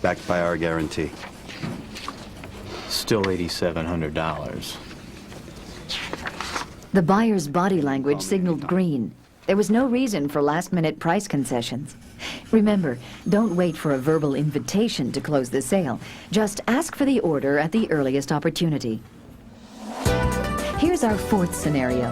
backed by our guarantee. Still $8,700. The buyer's body language signaled green. There was no reason for last-minute price concessions. Remember, don't wait for a verbal invitation to close the sale. Just ask for the order at the earliest opportunity. Here's our fourth scenario.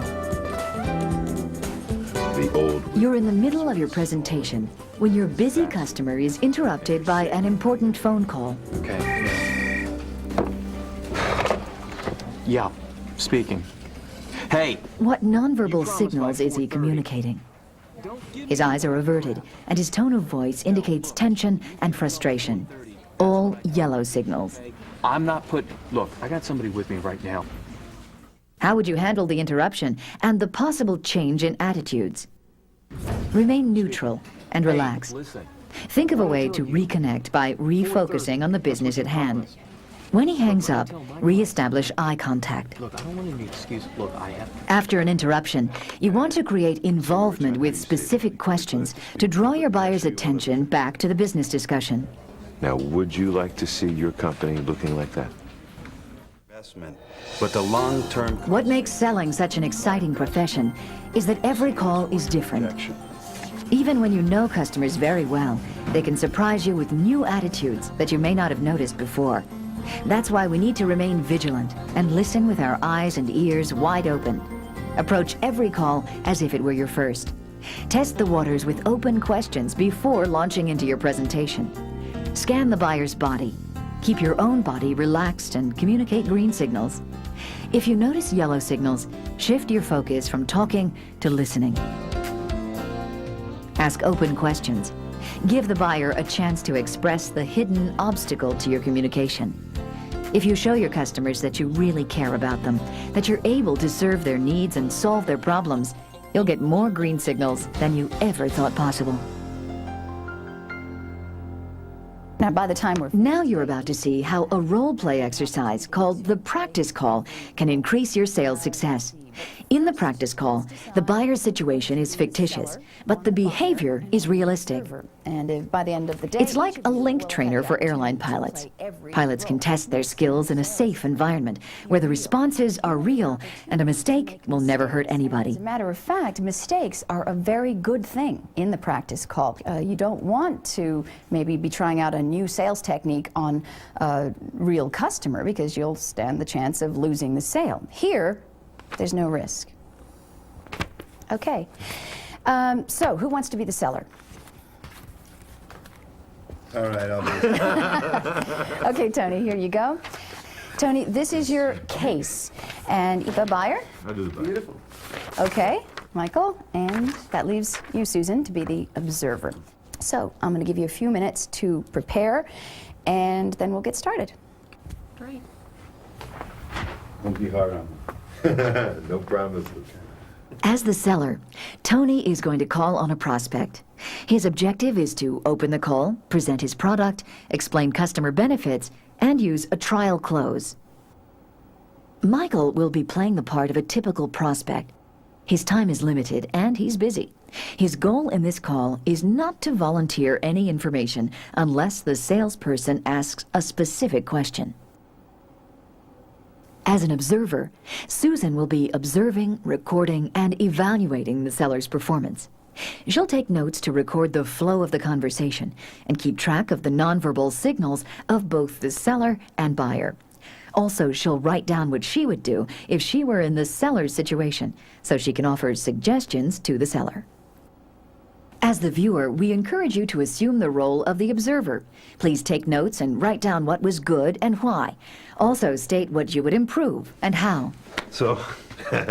The old... You're in the middle of your presentation when your busy customer is interrupted by an important phone call. Okay. Yeah, speaking. Hey! What nonverbal signals is he communicating? His eyes are averted, and his tone of voice indicates tension and frustration. All yellow signals. I'm not Look, I got somebody with me right now. How would you handle the interruption and the possible change in attitudes? Remain neutral and relax. Listen. Think of a way to reconnect by refocusing on the business at hand. When he hangs up, re-establish eye contact. Look, I don't want any excuse. Look, I have... After an interruption, you want to create involvement with specific questions to draw your buyer's attention back to the business discussion. Now, would you like to see your company looking like that? Investment, but the long-term... What makes selling such an exciting profession is that every call is different. Even when you know customers very well, they can surprise you with new attitudes that you may not have noticed before. That's why we need to remain vigilant and listen with our eyes and ears wide open. Approach every call as if it were your first. Test the waters with open questions before launching into your presentation. Scan the buyer's body. Keep your own body relaxed and communicate green signals. If you notice yellow signals, shift your focus from talking to listening. Ask open questions. Give the buyer a chance to express the hidden obstacle to your communication. If you show your customers that you really care about them, that you're able to serve their needs and solve their problems, you'll get more green signals than you ever thought possible. Now, by the time Now you're about to see how a role-play exercise called the practice call can increase your sales success. In the practice call, the buyer's situation is fictitious, but the behavior is realistic. And if by the end of the day... It's like a link trainer for airline pilots. Pilots can test their skills in a safe environment where the responses are real and a mistake will never hurt anybody. As a matter of fact, mistakes are a very good thing in the practice call. You don't want to maybe be trying out a new sales technique on a real customer because you'll stand the chance of losing the sale. Here, there's no risk. Okay. So, who wants to be the seller? All right, I'll do Okay, Tony, here you go. Tony, this is your case. And the buyer? I'll do the buyer. Beautiful. Okay, Michael, and that leaves you, Susan, to be the observer. So, I'm going to give you a few minutes to prepare, and then we'll get started. Great. Don't be hard on me. No promises. As the seller, Tony is going to call on a prospect. His objective is to open the call, present his product, explain customer benefits, and use a trial close. Michael will be playing the part of a typical prospect. His time is limited and he's busy. His goal in this call is not to volunteer any information unless the salesperson asks a specific question. As an observer, Susan will be observing, recording, and evaluating the seller's performance. She'll take notes to record the flow of the conversation and keep track of the nonverbal signals of both the seller and buyer. Also, she'll write down what she would do if she were in the seller's situation, so she can offer suggestions to the seller. As the viewer, we encourage you to assume the role of the observer. Please take notes and write down what was good and why. Also state what you would improve and how. So,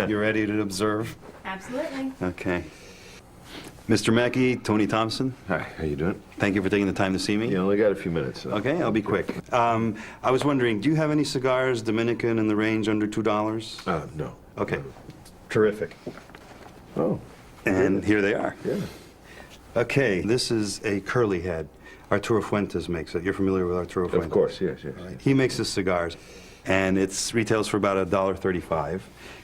you ready to observe? Absolutely. Okay. Mr. Mackey, Tony Thompson, Hi, how you doing? thank you for taking the time to see me. You only got a few minutes. So. Okay, I'll be quick. I was wondering, do you have any cigars, Dominican, in the range under $2? No. Okay, terrific. Oh. And here they are. Yeah. Okay, this is a curly head. Arturo Fuentes makes it. You're familiar with Arturo Fuentes? Of course, yes, yes. Right. He makes his cigars, and it retails for about $1.35.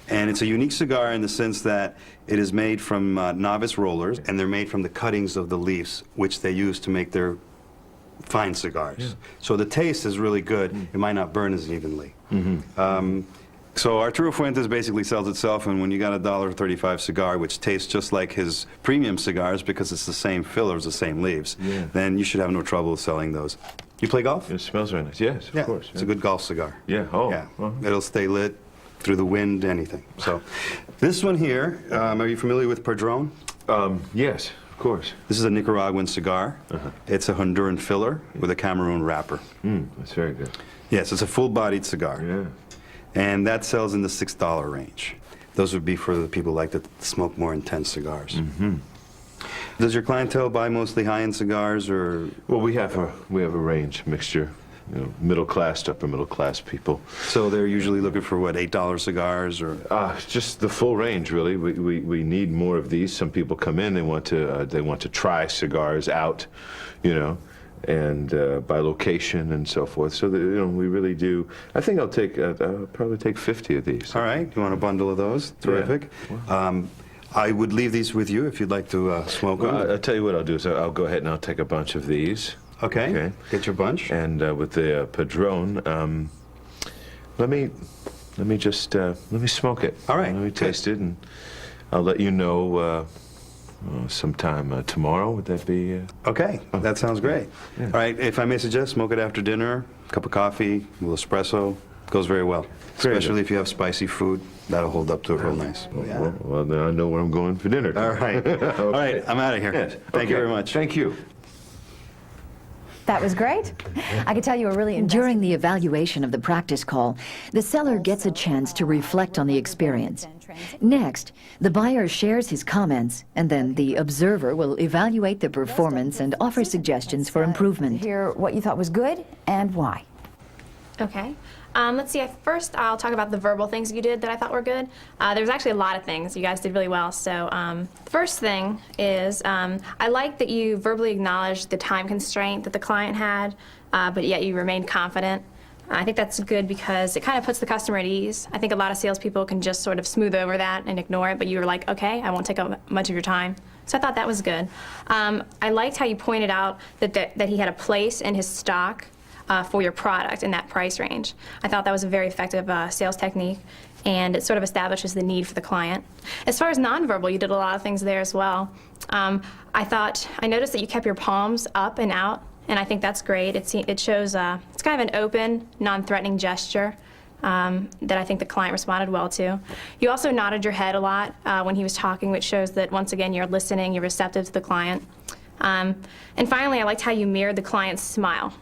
And it's a unique cigar in the sense that it is made from novice rollers, and they're made from the cuttings of the leaves, which they use to make their fine cigars. So the taste is really good. It might not burn as evenly. So Arturo Fuentes basically sells itself, and when you got a $1.35 cigar, which tastes just like his premium cigars because it's the same fillers, the same leaves, then you should have no trouble selling those. You play golf? It smells very nice. Yes, of course. It's a good golf cigar. Yeah. Oh. Yeah, Uh-huh. it'll stay lit through the wind, anything. So this one here, are you familiar with Padron? Yes, of course. This is a Nicaraguan cigar. It's a Honduran filler with a Cameroon wrapper. That's very good. Yes, it's a full-bodied cigar. Yeah. And that sells in the $6 range. Those would be for the people who like to smoke more intense cigars. Does your clientele buy mostly high-end cigars, or? Well, we have a range, mixture, you know, middle class to upper middle class people. So they're usually looking for what, $8 cigars, or? Just the full range, really. We need more of these. Some people come in, they want to try cigars out, you know, and by location and so forth. So that, you know, we really do. I think I'll probably take 50 of these. All right, you want a bundle of those? Terrific. I would leave these with you if you'd like to smoke them. Well, I'll tell you what I'll do is I'll go ahead and I'll take a bunch of these. Okay. Get your bunch. And with the Padron, let me smoke it. All right. Let me taste it, and I'll let you know sometime tomorrow. Would that be? Okay, that sounds great. Yeah. All right, if I may suggest, smoke it after dinner, cup of coffee, a little espresso. Goes very well. Very Especially good. if you have spicy food, that'll hold up to it real nice. Well, then I know where I'm going for dinner. All right. Okay. All right, I'm out of here. Yes. Thank you Okay. very much. Thank you. That was great. I could tell you were really During the evaluation of the practice call, the seller gets a chance to reflect on the experience. Next, the buyer shares his comments, and then the observer will evaluate the performance and offer suggestions for improvement. Hear what you thought was good and why. Okay. Let's see. First, I'll talk about the verbal things you did that I thought were good. There was actually a lot of things. You guys did really well. So the first thing is I like that you verbally acknowledged the time constraint that the client had, but yet you remained confident. I think that's good because it kind of puts the customer at ease. I think a lot of salespeople can just sort of smooth over that and ignore it, but you were like, okay, I won't take up much of your time. So I thought that was good. I liked how you pointed out that he had a place in his stock for your product in that price range. I thought that was a very effective sales technique, and it sort of establishes the need for the client. As far as nonverbal, you did a lot of things there as well. I noticed that you kept your palms up and out, and I think that's great. It shows, it's kind of an open, non-threatening gesture that I think the client responded well to. You also nodded your head a lot when he was talking, which shows that, once again, you're listening, you're receptive to the client. And finally, I liked how you mirrored the client's smile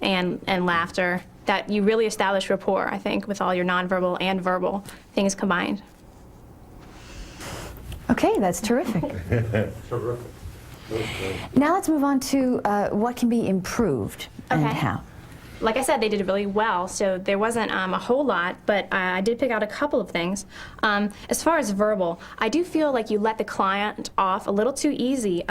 and laughter, that you really established rapport, I think, with all your nonverbal and verbal things combined. Okay, that's terrific. Now let's move on to what can be improved and Okay. how. Like I said, they did really well, so there wasn't a whole lot, but I did pick out a couple of things. As far as verbal, I do feel like you let the client off a little too easily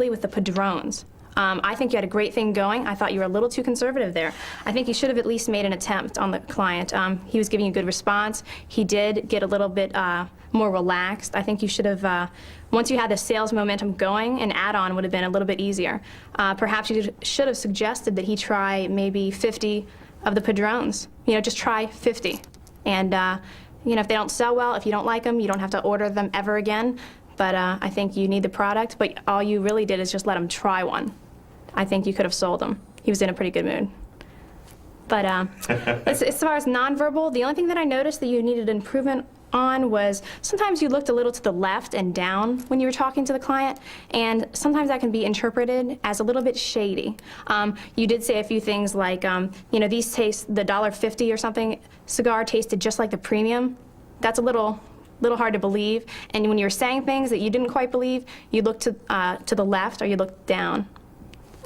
with the padrones. I think you had a great thing going. I thought you were a little too conservative there. I think you should have at least made an attempt on the client. He was giving you a good response. He did get a little bit more relaxed. I think you should have, once you had the sales momentum going, an add-on would have been a little bit easier. Perhaps you should have suggested that he try maybe 50 of the padrones. You know, just try 50. And, you know, if they don't sell well, if you don't like them, you don't have to order them ever again. But I think you need the product, but all you really did is just let him try one. I think you could have sold him. He was in a pretty good mood. But as far as nonverbal, the only thing that I noticed that you needed improvement on was sometimes you looked a little to the left and down when you were talking to the client, and sometimes that can be interpreted as a little bit shady. You did say a few things like, you know, these taste, the $1.50 or something cigar tasted just like the premium. That's a little hard to believe. And when you were saying things that you didn't quite believe, you looked to the left or you looked down.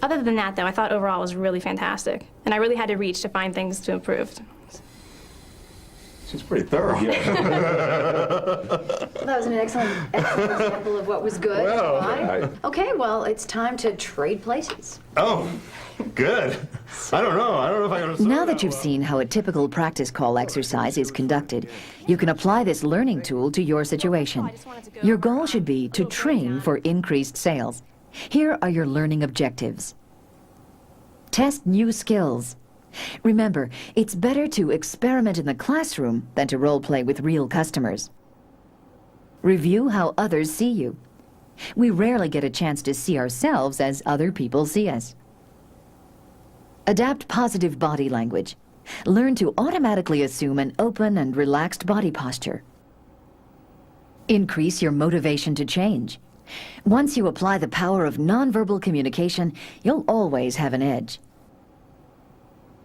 Other than that, though, I thought overall it was really fantastic. And I really had to reach to find things to improve. She's pretty thorough. That was an excellent example of what was good. Well, Okay, well, it's time to trade places. Oh, good. I don't know if I understand. Now that you've seen how a typical practice call exercise is conducted, you can apply this learning tool to your situation. Your goal should be to train for increased sales. Here are your learning objectives. Test new skills. Remember, it's better to experiment in the classroom than to role play with real customers. Review how others see you. We rarely get a chance to see ourselves as other people see us. Adapt positive body language. Learn to automatically assume an open and relaxed body posture. Increase your motivation to change. Once you apply the power of nonverbal communication, you'll always have an edge.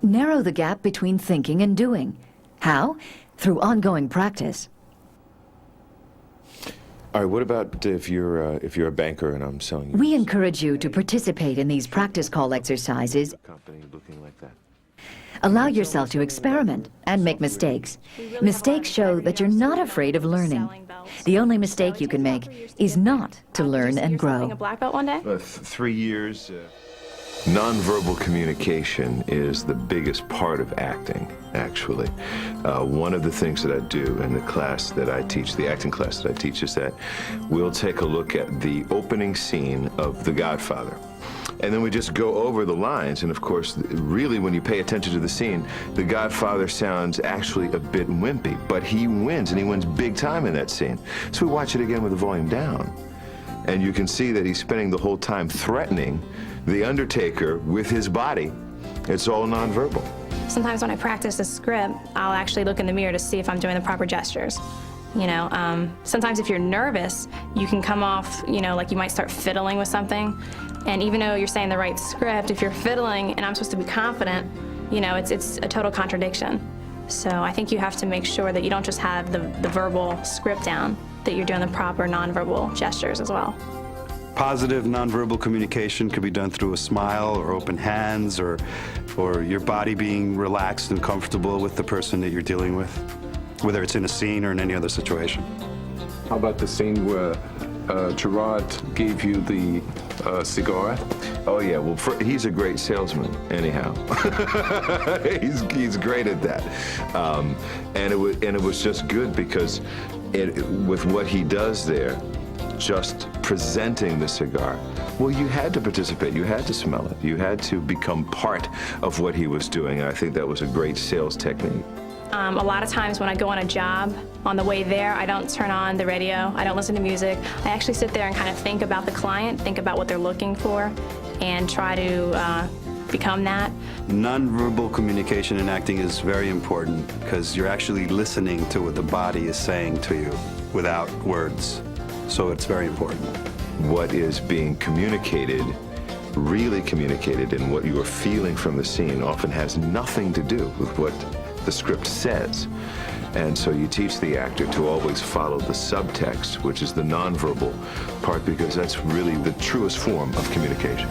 Narrow the gap between thinking and doing. How? Through ongoing practice. All right, what about if you're a banker and I'm selling you We encourage you to participate in these practice call exercises. a company looking like that? Allow yourself to experiment and make mistakes. Mistakes show that you're not afraid of learning. The only mistake you can make is not to learn and Being a grow. black belt one day? 3 years. Nonverbal communication is the biggest part of acting, actually. One of the things that I do in the class that I teach, the acting class that I teach, is that we'll take a look at the opening scene of The Godfather. And then we just go over the lines, and of course, really when you pay attention to the scene, The Godfather sounds actually a bit wimpy, but he wins, and he wins big time in that scene. So we watch it again with the volume down. And you can see that he's spending the whole time threatening the Undertaker with his body. It's all nonverbal. Sometimes when I practice a script, I'll actually look in the mirror to see if I'm doing the proper gestures. You know, sometimes if you're nervous, you can come off, you know, like you might start fiddling with something. And even though you're saying the right script, if you're fiddling and I'm supposed to be confident, you know, it's a total contradiction. So I think you have to make sure that you don't just have the verbal script down, that you're doing the proper nonverbal gestures as well. Positive nonverbal communication could be done through a smile or open hands or your body being relaxed and comfortable with the person that you're dealing with, whether it's in a scene or in any other situation. How about the scene where Gerard gave you the cigar? Oh yeah, well, he's a great salesman, anyhow. he's great at that, and it was just good because with what he does there, just presenting the cigar, well, you had to participate, you had to smell it, you had to become part of what he was doing, and I think that was a great sales technique. A lot of times when I go on a job, on the way there, I don't turn on the radio, I don't listen to music. I actually sit there and kind of think about the client, think about what they're looking for, and try to become that. Nonverbal communication in acting is very important because you're actually listening to what the body is saying to you without words. So it's very important. What is being communicated, really communicated, and what you are feeling from the scene often has nothing to do with what the script says. And so you teach the actor to always follow the subtext, which is the nonverbal part, because that's really the truest form of communication.